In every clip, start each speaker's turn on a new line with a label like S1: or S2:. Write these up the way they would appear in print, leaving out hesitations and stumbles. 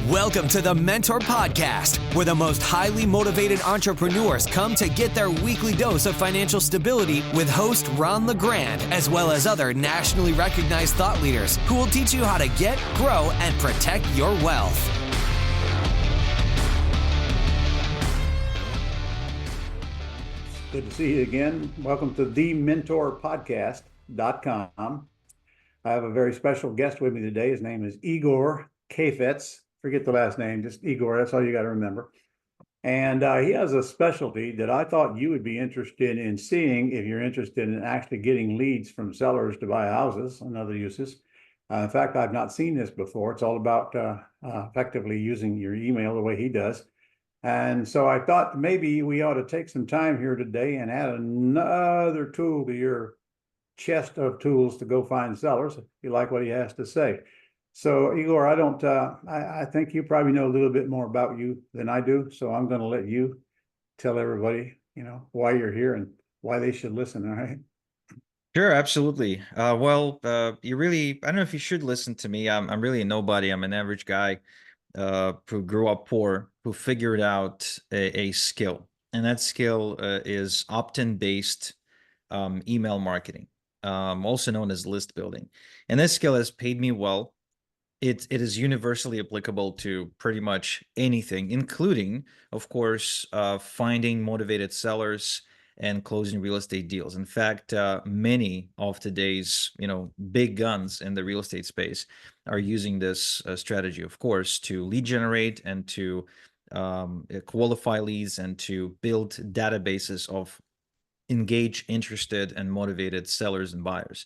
S1: Welcome to the Mentor Podcast, where the most highly motivated entrepreneurs come to get their weekly dose of financial stability with host Ron LeGrand, as well as other nationally recognized thought leaders who will teach you how to get, grow, and protect your wealth.
S2: Good to see you again. Welcome to thementorpodcast.com. I have a very special guest with me today. His name is Igor Kheifets. Forget the last name, just Igor. That's all you got to remember. And he has a specialty that I thought you would be interested in seeing if you're interested in actually getting leads from sellers to buy houses and other uses. In fact, I've not seen this before. It's all about effectively using your email the way he does. And so I thought maybe we ought to take some time here today and add another tool to your chest of tools to go find sellers if you like what he has to say. So Igor, I think you probably know a little bit more about you than I do. So I'm going to let you tell everybody, why you're here and why they should listen. All right.
S3: Sure, absolutely. I don't know if you should listen to me. I'm really a nobody. I'm an average guy who grew up poor, who figured out a skill. And that skill is opt-in based email marketing, also known as list building. And this skill has paid me well. It is universally applicable to pretty much anything, including, of course, finding motivated sellers and closing real estate deals. In fact, many of today's, big guns in the real estate space are using this strategy, of course, to lead generate and to qualify leads and to build databases of engaged, interested, and motivated sellers and buyers.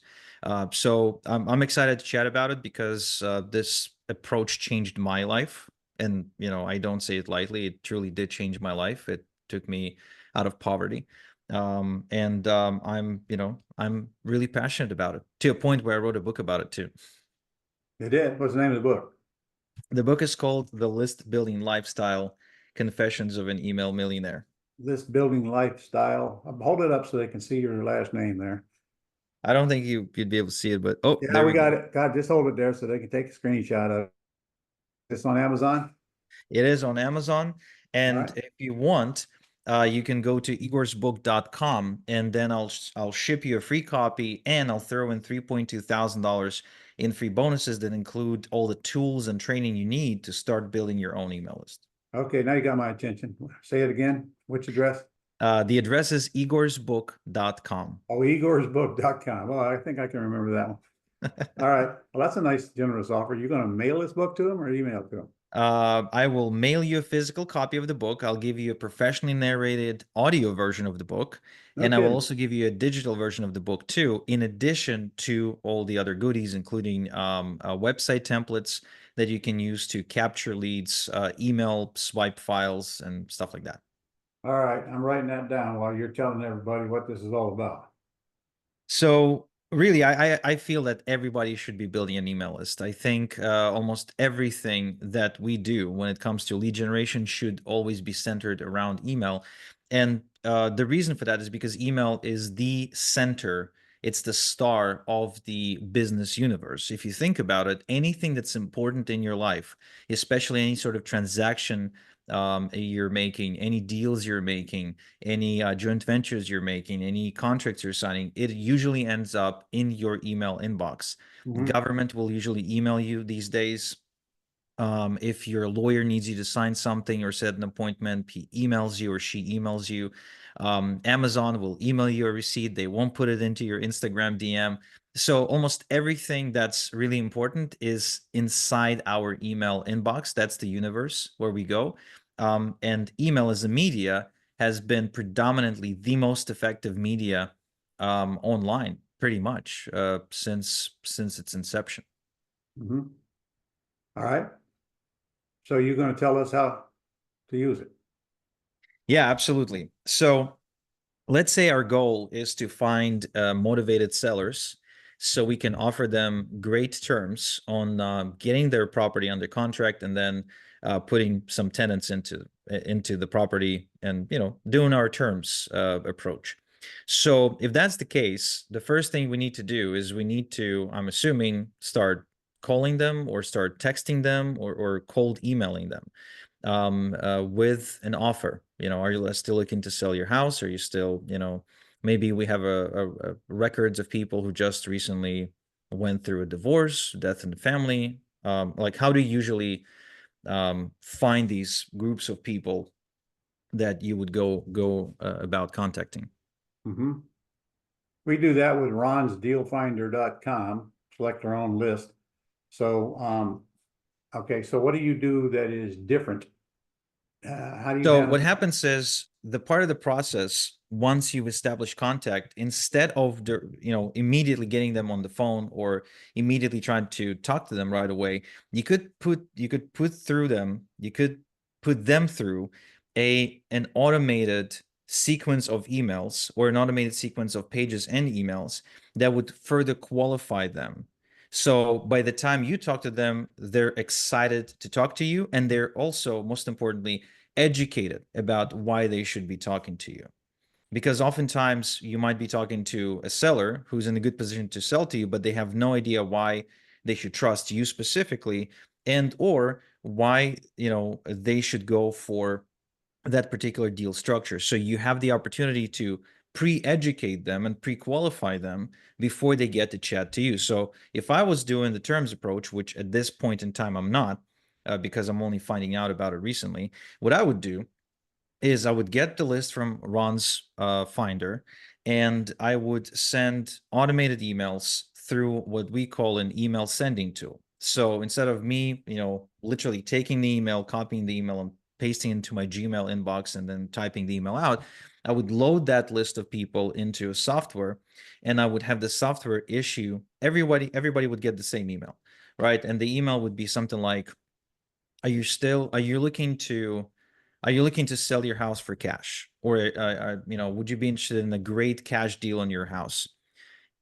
S3: So I'm excited to chat about it because this approach changed my life. And, I don't say it lightly. It truly did change my life. It took me out of poverty. I'm really passionate about it, to a point where I wrote a book about it too.
S2: You did? What's the name of the book?
S3: The book is called The List Building Lifestyle: Confessions of an Email Millionaire.
S2: List Building Lifestyle. Hold it up so they can see your last name there.
S3: I don't think you'd be able to see it, but
S2: yeah,
S3: there
S2: we got it. God, just hold it there so they can take a screenshot of it. It's on Amazon?
S3: It is on Amazon. And
S2: right.
S3: If you want, you can go to igorsbook.com and then I'll ship you a free copy, and I'll throw in $3,200 in free bonuses that include all the tools and training you need to start building your own email list.
S2: Okay, now you got my attention. Say it again. Which address?
S3: The address is igorsbook.com.
S2: Oh, igorsbook.com. Well, I think I can remember that one. All right. Well, that's a nice, generous offer. You're going to mail this book to them or email it to them?
S3: I will mail you a physical copy of the book. I'll give you a professionally narrated audio version of the book. And I will also give you a digital version of the book too, in addition to all the other goodies, including website templates that you can use to capture leads, email swipe files, and stuff like that.
S2: All right. I'm writing that down while you're telling everybody what this is all about.
S3: So really, I feel that everybody should be building an email list. I think almost everything that we do when it comes to lead generation should always be centered around email. And the reason for that is because email is the center. It's the star of the business universe. If you think about it, anything that's important in your life, especially any sort of transaction you're making, any deals you're making, any joint ventures you're making, any contracts you're signing, it usually ends up in your email inbox. Mm-hmm. Government will usually email you these days. If your lawyer needs you to sign something or set an appointment, he emails you or she emails you. Amazon will email you a receipt. They won't put it into your Instagram DM. So almost everything that's really important is inside our email inbox. That's the universe where we go. And email as a media has been predominantly the most effective media online, pretty much since its inception.
S2: Mm-hmm. All right. So you're going to tell us how to use it?
S3: Yeah, absolutely. So let's say our goal is to find motivated sellers so we can offer them great terms on getting their property under contract and then putting some tenants into the property and, doing our terms approach. So if that's the case, the first thing we need to do is we need to, I'm assuming, start calling them or start texting them or cold emailing them with an offer. Are you still looking to sell your house? Are you still, maybe we have a records of people who just recently went through a divorce, death in the family. Like, how do you usually find these groups of people that you would go about contacting?
S2: Mm-hmm. We do that with ronsdealfinder.com, select our own list. So, okay, so what do you do that is different? How do you
S3: So
S2: handle?
S3: what happens is, the part of the process, once you've established contact, instead of immediately getting them on the phone or immediately trying to talk to them right away, you could put them through an automated sequence of emails, or an automated sequence of pages and emails that would further qualify them. So by the time you talk to them, they're excited to talk to you, and they're also, most importantly, educated about why they should be talking to you. Because oftentimes you might be talking to a seller who's in a good position to sell to you, but they have no idea why they should trust you specifically, and or why they should go for that particular deal structure. So you have the opportunity to pre-educate them and pre-qualify them before they get to chat to you. So if I was doing the terms approach, which at this point in time I'm not, because I'm only finding out about it recently, what I would do is I would get the list from Ron's Finder, and I would send automated emails through what we call an email sending tool. So instead of me, literally taking the email, copying the email, and pasting into my Gmail inbox and then typing the email out, I would load that list of people into a software, and I would have the software issue everybody would get the same email, right? And the email would be something like, are you looking to sell your house for cash, or would you be interested in a great cash deal on your house?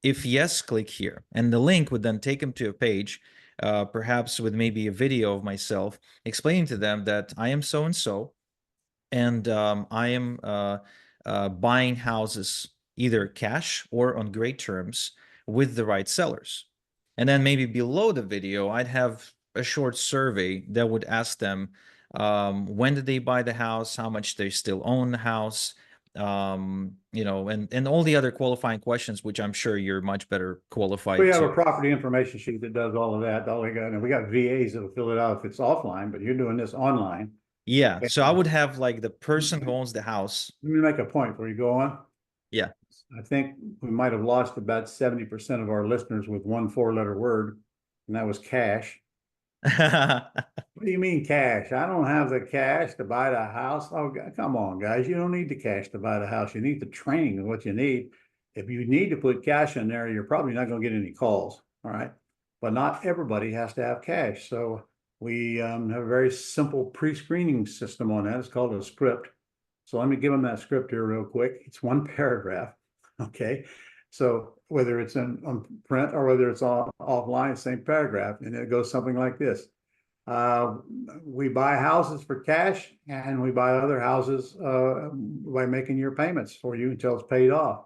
S3: If yes, click here, and the link would then take them to a page, perhaps with maybe a video of myself explaining to them that I am so and so, and I am buying houses either cash or on great terms with the right sellers. And then maybe below the video, I'd have a short survey that would ask them, when did they buy the house, how much they still own the house, and all the other qualifying questions, which I'm sure you're much better
S2: We
S3: qualified
S2: have a
S3: to.
S2: property information sheet that does all of that. All we got, and we got VAs that'll fill it out if it's offline, but you're doing this online.
S3: Yeah,
S2: And
S3: so I would have like the person who owns the house.
S2: let me make a point before you go on.
S3: Yeah.
S2: I think we might have lost about 70% of our listeners with one 4-letter word, and that was cash. What do you mean cash? I don't have the cash to buy the house. Oh, come on, guys. You don't need the cash to buy the house. You need the training of what you need. If you need to put cash in there, you're probably not going to get any calls. All right. But not everybody has to have cash. So we have a very simple pre-screening system on that. It's called a script. So let me give them that script here real quick. It's one paragraph. Okay. So whether it's on print or whether it's offline, same paragraph. And it goes something like this. We buy houses for cash, and we buy other houses by making your payments for you until it's paid off.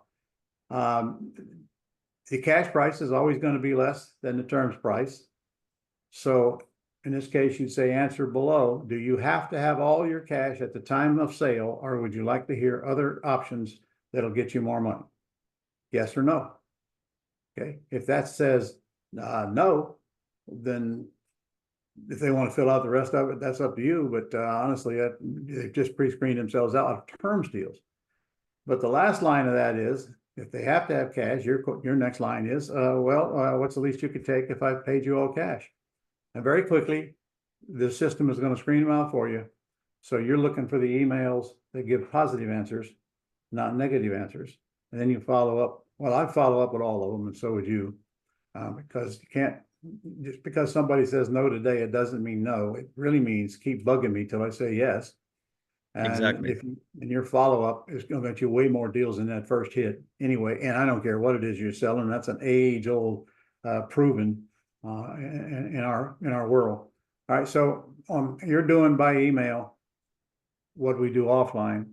S2: The cash price is always going to be less than the terms price. So in this case, you'd say answer below. Do you have to have all your cash at the time of sale, or would you like to hear other options that'll get you more money? Yes or no? Okay. If that says no, then if they want to fill out the rest of it, that's up to you. But honestly, they've just pre-screened themselves out of terms deals. But the last line of that is, if they have to have cash, your next line is, what's the least you could take if I paid you all cash? And very quickly, the system is going to screen them out for you. So you're looking for the emails that give positive answers, not negative answers. And then you follow up. Well, I'd follow up with all of them, and so would you, because you can't, just because somebody says no today, it doesn't mean no. It really means keep bugging me till I say yes. And
S3: Exactly.
S2: and your follow-up is going to get you way more deals than that first hit anyway. And I don't care what it is you're selling. That's an age-old proven in our world. All right. So you're doing by email what we do offline,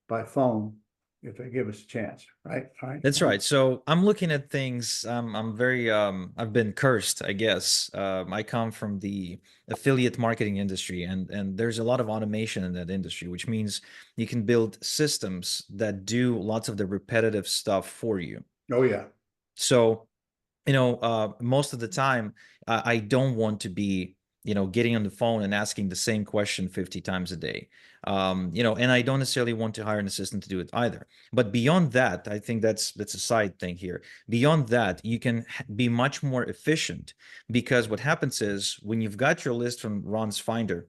S2: by phone, if they give us a chance, right? All right.
S3: That's right. So I'm looking at things. I'm very I've been cursed, I guess. I come from the affiliate marketing industry, and there's a lot of automation in that industry, which means you can build systems that do lots of the repetitive stuff for you.
S2: Oh yeah.
S3: So, most of the time, I don't want to be, getting on the phone and asking the same question 50 times a day. And I don't necessarily want to hire an assistant to do it either. But beyond that, I think that's a side thing here. Beyond that, you can be much more efficient, because what happens is when you've got your list from Ron's Finder,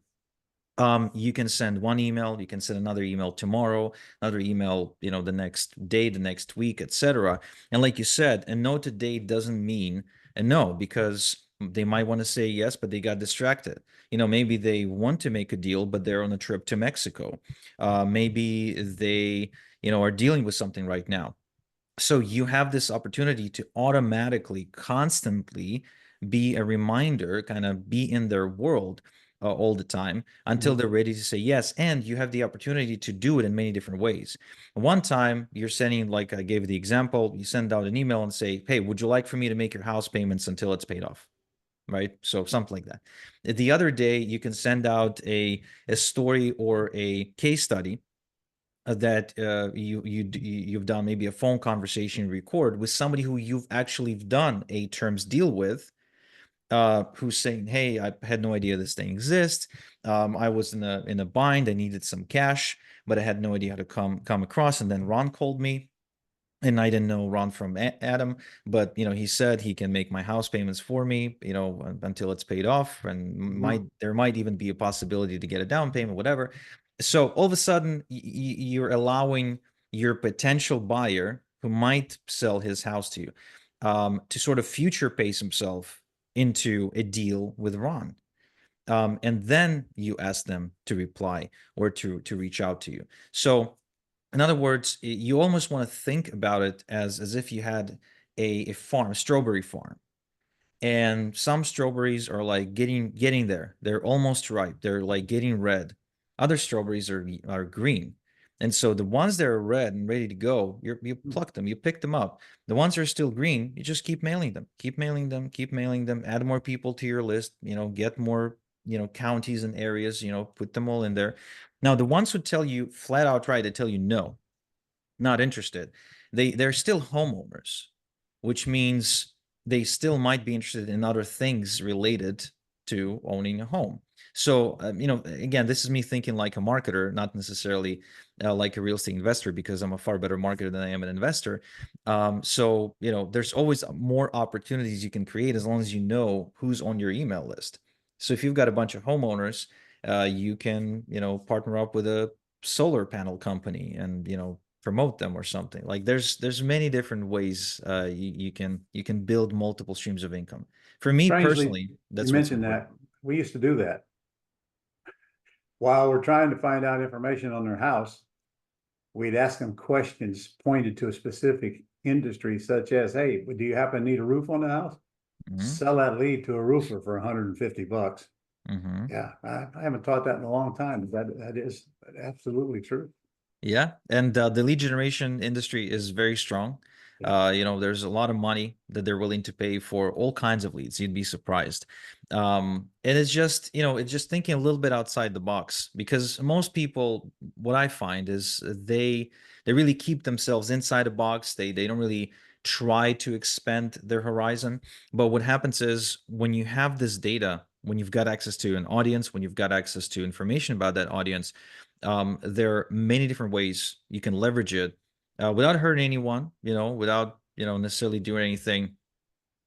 S3: you can send one email, you can send another email tomorrow, another email, the next day, the next week, etc. And like you said, a no today doesn't mean a no, because they might want to say yes, but they got distracted. Maybe they want to make a deal, but they're on a trip to Mexico. Maybe they, are dealing with something right now. So you have this opportunity to automatically, constantly be a reminder, kind of be in their world all the time until they're ready to say yes. And you have the opportunity to do it in many different ways. One time you're sending, like I gave the example, you send out an email and say, hey, would you like for me to make your house payments until it's paid off? Right? So something like that. The other day, you can send out a story or a case study that you've done, maybe a phone conversation record with somebody who you've actually done a terms deal with, who's saying, hey, I had no idea this thing exists. I was in a bind, I needed some cash, but I had no idea how to come across. And then Ron called me, and I didn't know Ron from Adam, but he said he can make my house payments for me, until it's paid off, and there might even be a possibility to get a down payment, whatever. So all of a sudden, you're allowing your potential buyer who might sell his house to you, to sort of future pace himself into a deal with Ron. And then you ask them to reply or to reach out to you. So in other words, you almost want to think about it as if you had a farm, a strawberry farm, and some strawberries are like getting there. They're almost ripe. They're like getting red. Other strawberries are green. And so the ones that are red and ready to go, you pluck them, you pick them up. The ones that are still green, you just keep mailing them, keep mailing them, keep mailing them, add more people to your list, get more, counties and areas, put them all in there. Now, the ones who tell you flat out right, they tell you no, not interested. They're still homeowners, which means they still might be interested in other things related to owning a home. So, again, this is me thinking like a marketer, not necessarily like a real estate investor, because I'm a far better marketer than I am an investor. So, there's always more opportunities you can create as long as you know who's on your email list. So if you've got a bunch of homeowners, you can, partner up with a solar panel company and, promote them or something. Like there's many different ways you can build multiple streams of income. For me
S2: Strangely,
S3: personally,
S2: you
S3: that's what's
S2: mentioned
S3: important.
S2: that. We used to do that. While we're trying to find out information on their house, we'd ask them questions pointed to a specific industry, such as, hey, do you happen to need a roof on the house? Sell that lead to a roofer for $150. Yeah, I haven't taught that in a long time. That is absolutely true.
S3: Yeah, and the lead generation industry is very strong.
S2: Yeah.
S3: There's a lot of money that they're willing to pay for all kinds of leads. You'd be surprised. And it's just, it's just thinking a little bit outside the box, because most people, what I find is they really keep themselves inside a box. They don't really try to expand their horizon. But what happens is when you have this data, when you've got access to an audience, when you've got access to information about that audience, there are many different ways you can leverage it without hurting anyone, without, necessarily doing anything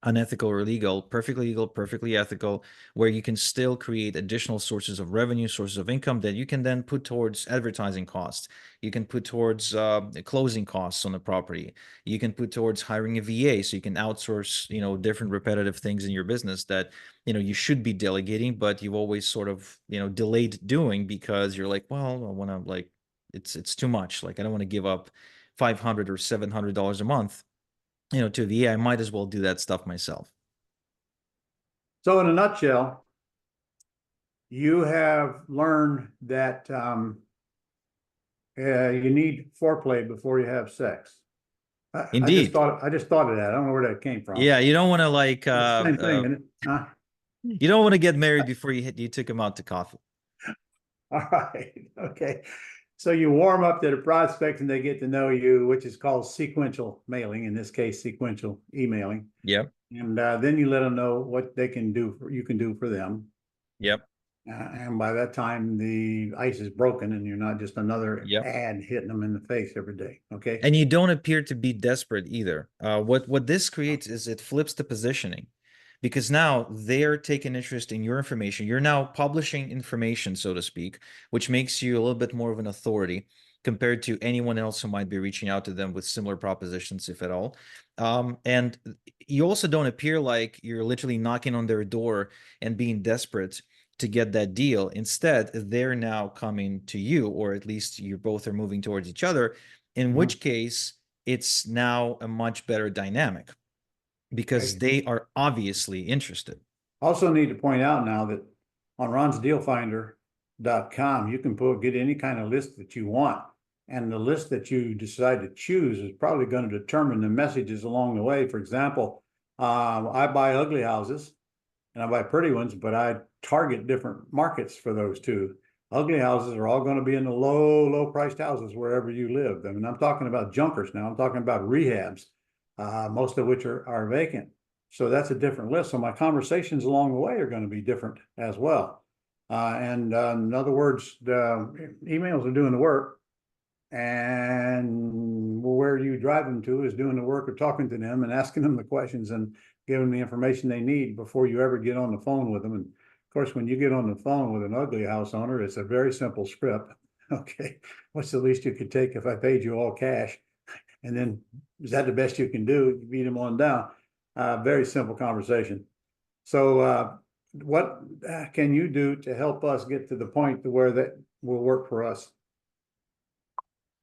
S3: unethical or illegal, perfectly legal, perfectly ethical, where you can still create additional sources of revenue, sources of income that you can then put towards advertising costs. You can put towards closing costs on the property. You can put towards hiring a VA, so you can outsource, different repetitive things in your business that, you should be delegating, but you've always sort of, delayed doing because you're like, well, I want to like, it's too much. Like, I don't want to give up $500 or $700 a month, to a VA. I might as well do that stuff myself.
S2: So in a nutshell, you have learned that You need foreplay before you have sex.
S3: Indeed.
S2: I just thought of that. I don't know where that came from.
S3: Yeah, you don't want to like
S2: It's the same thing, isn't it? Huh?
S3: you don't want to get married before you took him out to coffee.
S2: All right. Okay. So you warm up to the prospects and they get to know you, which is called sequential mailing, in this case, sequential emailing.
S3: Yep.
S2: And then you let them know what they can do you can do for them.
S3: Yep.
S2: And by that time, the ice is broken and you're not just another
S3: Yep.
S2: ad hitting them in the face every day. Okay.
S3: And you don't appear to be desperate either. What this creates is it flips the positioning, because now they're taking interest in your information. You're now publishing information, so to speak, which makes you a little bit more of an authority compared to anyone else who might be reaching out to them with similar propositions, if at all. And you also don't appear like you're literally knocking on their door and being desperate to get that deal. Instead, they're now coming to you, or at least you both are moving towards each other, in which case it's now a much better dynamic because they are obviously interested.
S2: Also need to point out now that on ronsdealfinder.com, you can get any kind of list that you want. And the list that you decide to choose is probably going to determine the messages along the way. For example, I buy ugly houses and I buy pretty ones, but I target different markets for those two. Ugly houses are all going to be in the low priced houses wherever you live. I mean, I'm talking about junkers now. I'm talking about rehabs, most of which are vacant. So that's a different list. So my conversations along the way are going to be different as well. And in other words, the emails are doing the work, and where you drive them to is doing the work of talking to them and asking them the questions and giving them the information they need before you ever get on the phone with them. And of course, when you get on the phone with an ugly house owner, it's a very simple script. Okay, what's the least you could take if I paid you all cash? And then, is that the best you can do? You beat them on down. Very simple conversation. So what can you do to help us get to the point to where that will work for us?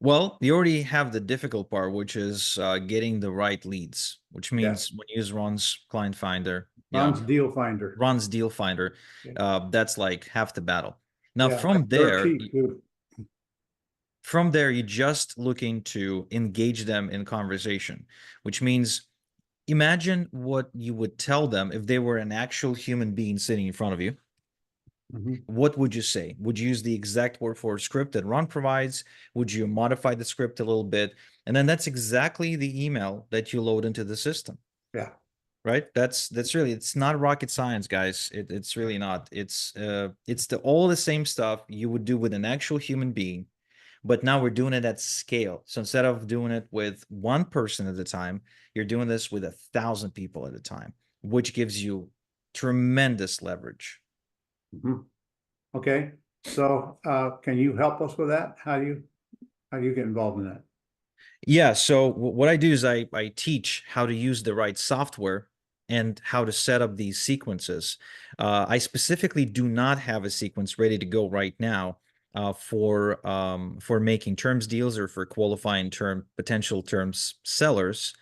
S3: Well, you already have the difficult part, which is getting the right leads, which means when you use Ron's client finder,
S2: Ron's deal finder.
S3: Ron's deal finder, that's like half the battle. Now,
S2: from
S3: there, you're just looking to engage them in conversation, which means imagine what you would tell them if they were an actual human being sitting in front of you. What would you say? Would you use the exact word for script that Ron provides? Would you modify the script a little bit? And then that's exactly the email that you load into the system.
S2: Yeah.
S3: Right. That's really, it's not rocket science, guys. It's really not. It's all the same stuff you would do with an actual human being, but now we're doing it at scale. So instead of doing it with one person at a time, you're doing this with 1,000 people at a time, which gives you tremendous leverage.
S2: Okay. So can you help us with that? How do you get involved in that?
S3: Yeah. So what I do is I teach how to use the right software and how to set up these sequences. I specifically do not have a sequence ready to go right now for making terms deals or for qualifying potential terms sellers.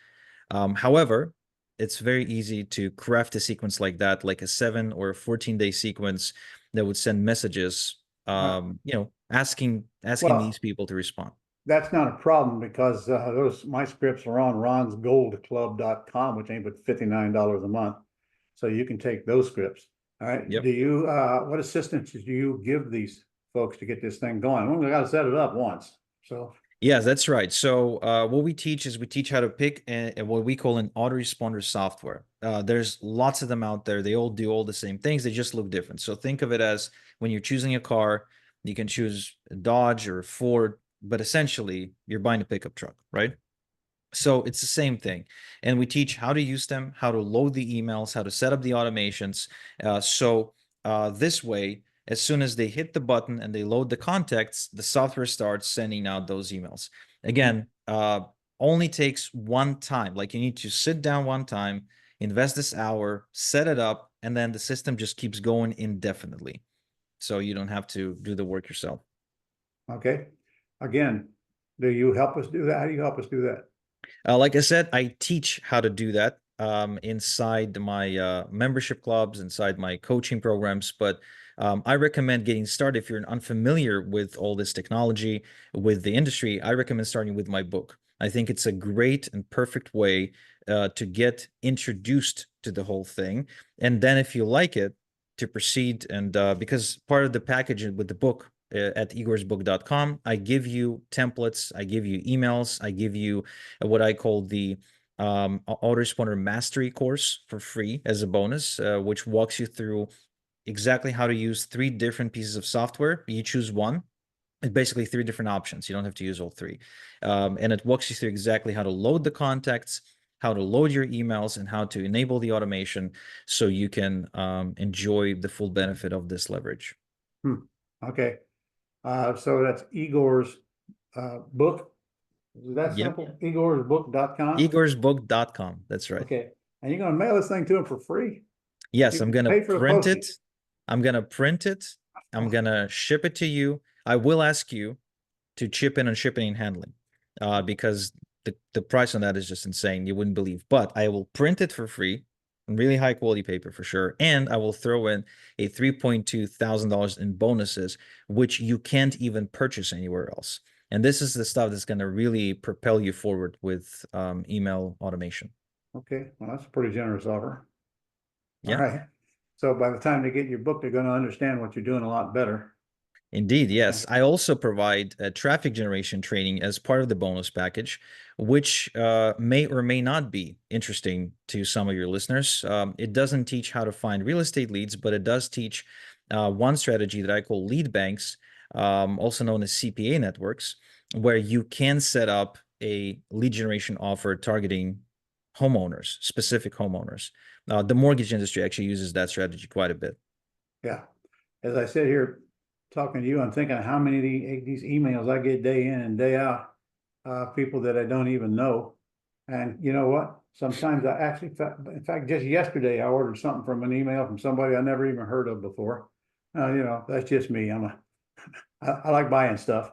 S3: However, it's very easy to craft a sequence like that, like a 7 or 14-day sequence that would send messages, asking these people to respond.
S2: That's not a problem because my scripts are on ronsgoldclub.com, which ain't but $59 a month. So you can take those scripts. All right.
S3: Yep.
S2: Do you what assistance do you give these folks to get this thing going? We only got to set it up once. So
S3: yeah, that's right. So what we teach is we teach how to pick what we call an autoresponder software. There's lots of them out there. They all do all the same things. They just look different. So think of it as when you're choosing a car, you can choose a Dodge or a Ford, but essentially you're buying a pickup truck, right? So it's the same thing. And we teach how to use them, how to load the emails, how to set up the automations. So this way, as soon as they hit the button and they load the contacts, the software starts sending out those emails. Again, only takes one time. Like you need to sit down one time, invest this hour, set it up, and then the system just keeps going indefinitely. So you don't have to do the work yourself.
S2: Okay. Again, do you help us do that? How do you help us do that?
S3: Like I said, I teach how to do that inside my membership clubs, inside my coaching programs. But I recommend getting started if you're unfamiliar with all this technology, with the industry. I recommend starting with my book. I think it's a great and perfect way to get introduced to the whole thing. And then if you like it, to proceed. And because part of the package with the book at igorsbook.com, I give you templates, I give you emails, I give you what I call the autoresponder mastery course for free as a bonus, which walks you through exactly how to use 3 different pieces of software. You choose one. It's basically 3 different options. You don't have to use all 3. And it walks you through exactly how to load the contacts, how to load your emails, and how to enable the automation so you can enjoy the full benefit of this leverage.
S2: Okay. So that's Igor's book. Is that
S3: Yep.
S2: simple? Igorsbook.com.
S3: Igorsbook.com. That's right.
S2: Okay. And you're going to mail this thing to him for free?
S3: Yes,
S2: You
S3: I'm
S2: can
S3: going to
S2: pay for the
S3: print it.
S2: postage.
S3: I'm going to print it. I'm going to ship it to you. I will ask you to chip in on shipping and handling because the price on that is just insane. You wouldn't believe. But I will print it for free, really high quality paper for sure. And I will throw in a $3,200 in bonuses, which you can't even purchase anywhere else. And this is the stuff that's going to really propel you forward with email automation.
S2: Okay. Well, that's a pretty generous offer.
S3: Yeah.
S2: All right. So by the time they get your book, they're going to understand what you're doing a lot better.
S3: Indeed, yes. I also provide traffic generation training as part of the bonus package, which may or may not be interesting to some of your listeners. It doesn't teach how to find real estate leads, but it does teach one strategy that I call lead banks, also known as CPA networks, where you can set up a lead generation offer targeting homeowners, specific homeowners. The mortgage industry actually uses that strategy quite a bit.
S2: Yeah. As I sit here talking to you, I'm thinking of how many of these emails I get day in and day out, people that I don't even know. And you know what? Sometimes I actually, in fact, just yesterday, I ordered something from an email from somebody I never even heard of before. That's just me. I like buying stuff.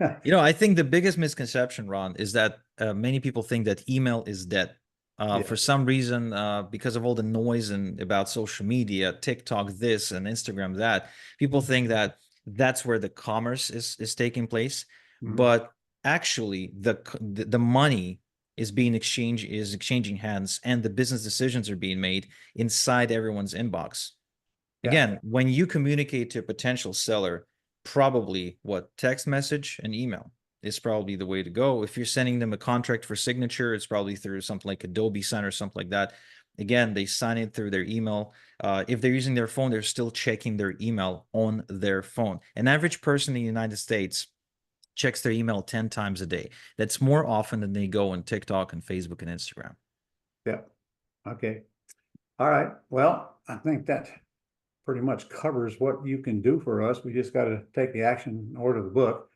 S3: I think the biggest misconception, Ron, is that many people think that email is dead.
S2: Yeah.
S3: For some reason, because of all the noise and about social media, TikTok, this and Instagram, that, people think that that's where the commerce is taking place. But actually, the money is exchanging hands, and the business decisions are being made inside everyone's inbox. Again, when you communicate to a potential seller, probably text message and email is probably the way to go. If you're sending them a contract for signature, it's probably through something like Adobe Sign or something like that. Again, they sign it through their email. If they're using their phone, they're still checking their email on their phone. An average person in the United States checks their email 10 times a day. That's more often than they go on TikTok and Facebook and Instagram.
S2: Yeah. Okay. All right. Well, I think that pretty much covers what you can do for us. We just got to take the action and order the book.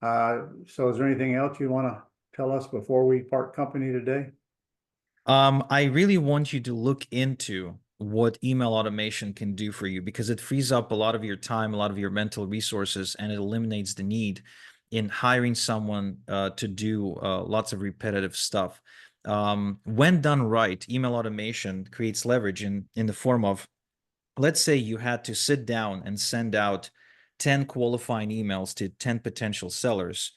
S2: So is there anything else you want to tell us before we part company today?
S3: I really want you to look into what email automation can do for you, because it frees up a lot of your time, a lot of your mental resources, and it eliminates the need in hiring someone to do lots of repetitive stuff. When done right, email automation creates leverage in the form of, let's say you had to sit down and send out 10 qualifying emails to 10 potential sellers.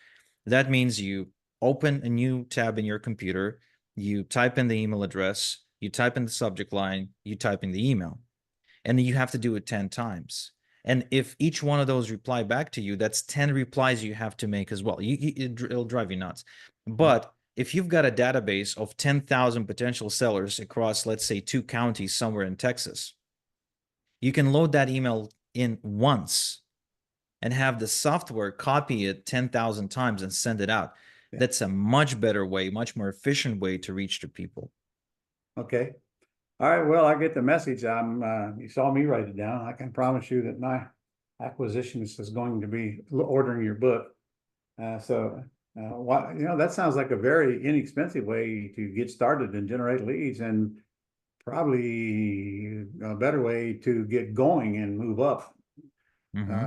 S3: That means you open a new tab in your computer, you type in the email address, you type in the subject line, you type in the email, and then you have to do it 10 times. And if each one of those reply back to you, that's 10 replies you have to make as well. It'll drive you nuts. But if you've got a database of 10,000 potential sellers across, let's say, 2 counties somewhere in Texas, you can load that email in once and have the software copy it 10,000 times and send it out.
S2: Yeah.
S3: That's a much better way, much more efficient way to reach the people.
S2: Okay. All right. Well, I get the message. You saw me write it down. I can promise you that my acquisitions is going to be ordering your book. That sounds like a very inexpensive way to get started and generate leads, and probably a better way to get going and move up.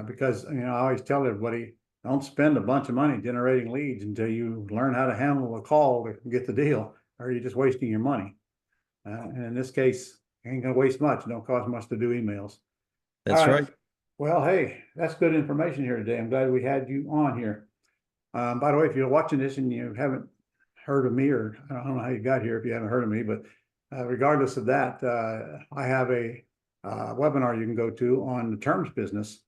S2: Because I always tell everybody, don't spend a bunch of money generating leads until you learn how to handle a call to get the deal, or you're just wasting your money. And in this case, ain't gonna waste much. Don't cost much to do emails.
S3: That's
S2: All
S3: right.
S2: Well, hey, that's good information here today. I'm glad we had you on here. By the way, if you're watching this and you haven't heard of me, or I don't know how you got here if you haven't heard of me, but regardless of that, I have a webinar you can go to on the terms business,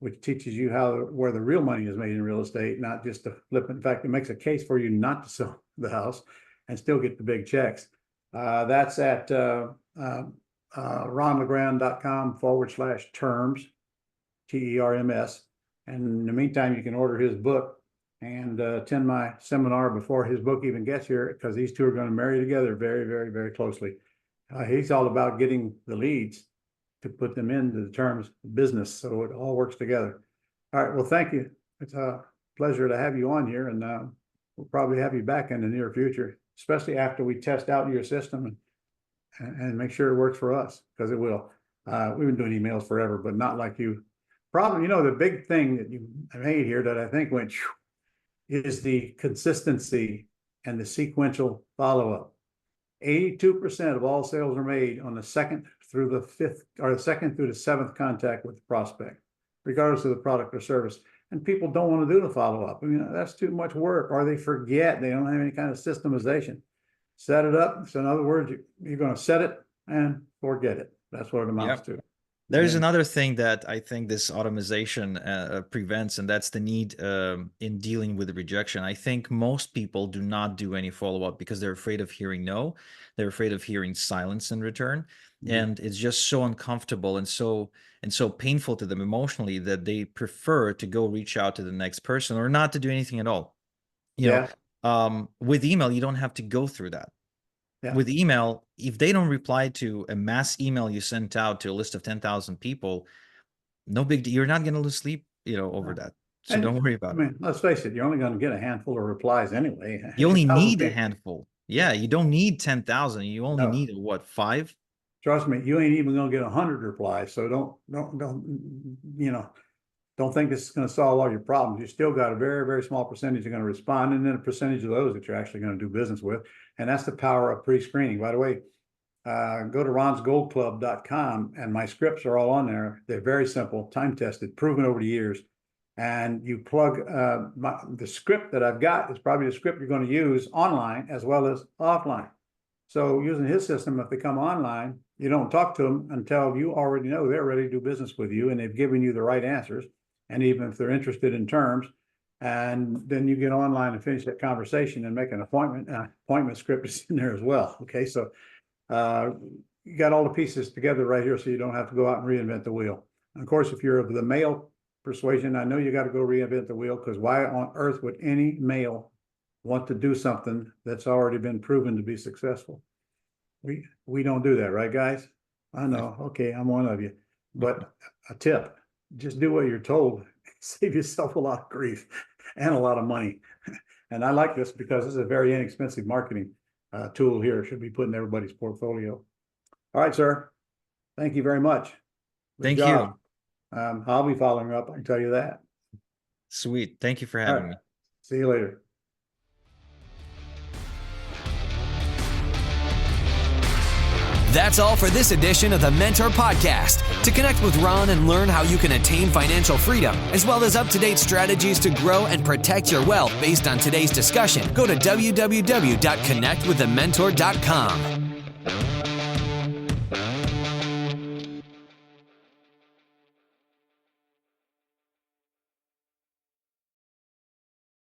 S2: which teaches you where the real money is made in real estate, not just to flip. In fact, it makes a case for you not to sell the house and still get the big checks. That's at ronlegrand.com/terms, TERMS. And in the meantime, you can order his book and attend my seminar before his book even gets here, because these two are going to marry together very, very, very closely. He's all about getting the leads to put them into the terms business, so it all works together. All right, well, thank you. It's a pleasure to have you on here, and we'll probably have you back in the near future, especially after we test out your system and make sure it works for us, because it will. We've been doing emails forever, but not like you. Problem, the big thing that you made here that I think went is the consistency and the sequential follow-up. 82% of all sales are made on the second through the fifth, or the second through the seventh contact with the prospect, regardless of the product or service. And people don't want to do the follow-up. I mean, that's too much work, or they forget. They don't have any kind of systemization. Set it up. So in other words, you're going to set it and forget it. That's what it amounts to.
S3: There's another thing that I think this automation prevents, and that's the need in dealing with rejection. I think most people do not do any follow-up because they're afraid of hearing no. They're afraid of hearing silence in return. And it's just so uncomfortable and so painful to them emotionally that they prefer to go reach out to the next person or not to do anything at all. You know, with email, you don't have to go through that. With email, if they don't reply to a mass email you sent out to a list of 10,000 people, no big deal. You're not going to lose sleep, over that. So don't worry about it.
S2: I mean, let's face it, you're only going to get a handful of replies anyway.
S3: You only need a handful. Yeah, you don't need 10,000. You only need, what, 5?
S2: Trust me, you ain't even going to get 100 replies. So don't think this is going to solve all your problems. You still got a very, very small percentage you're going to respond, and then a percentage of those that you're actually going to do business with. And that's the power of pre-screening. By the way, go to ronsgoldclub.com, and my scripts are all on there. They're very simple, time-tested, proven over the years. And you plug the script that I've got is probably the script you're going to use online as well as offline. So using his system, if they come online, you don't talk to them until you already know they're ready to do business with you and they've given you the right answers. And even if they're interested in terms, and then you get online and finish that conversation and make an appointment. Appointment script is in there as well. Okay, so you got all the pieces together right here, so you don't have to go out and reinvent the wheel. And of course, if you're of the male persuasion, I know you got to go reinvent the wheel, because why on earth would any male want to do something that's already been proven to be successful? We don't do that, right, guys? I know. Okay, I'm one of you. But a tip: just do what you're told. Save yourself a lot of grief and a lot of money. And I like this because this is a very inexpensive marketing tool here. It should be put in everybody's portfolio. All right, sir. Thank you very much.
S3: Thank you.
S2: I'll be following up, I can tell you that.
S3: Sweet. Thank you for having me.
S2: See you later.
S1: That's all for this edition of the Mentor Podcast. To connect with Ron and learn how you can attain financial freedom, as well as up-to-date strategies to grow and protect your wealth based on today's discussion, go to www.connectwiththementor.com.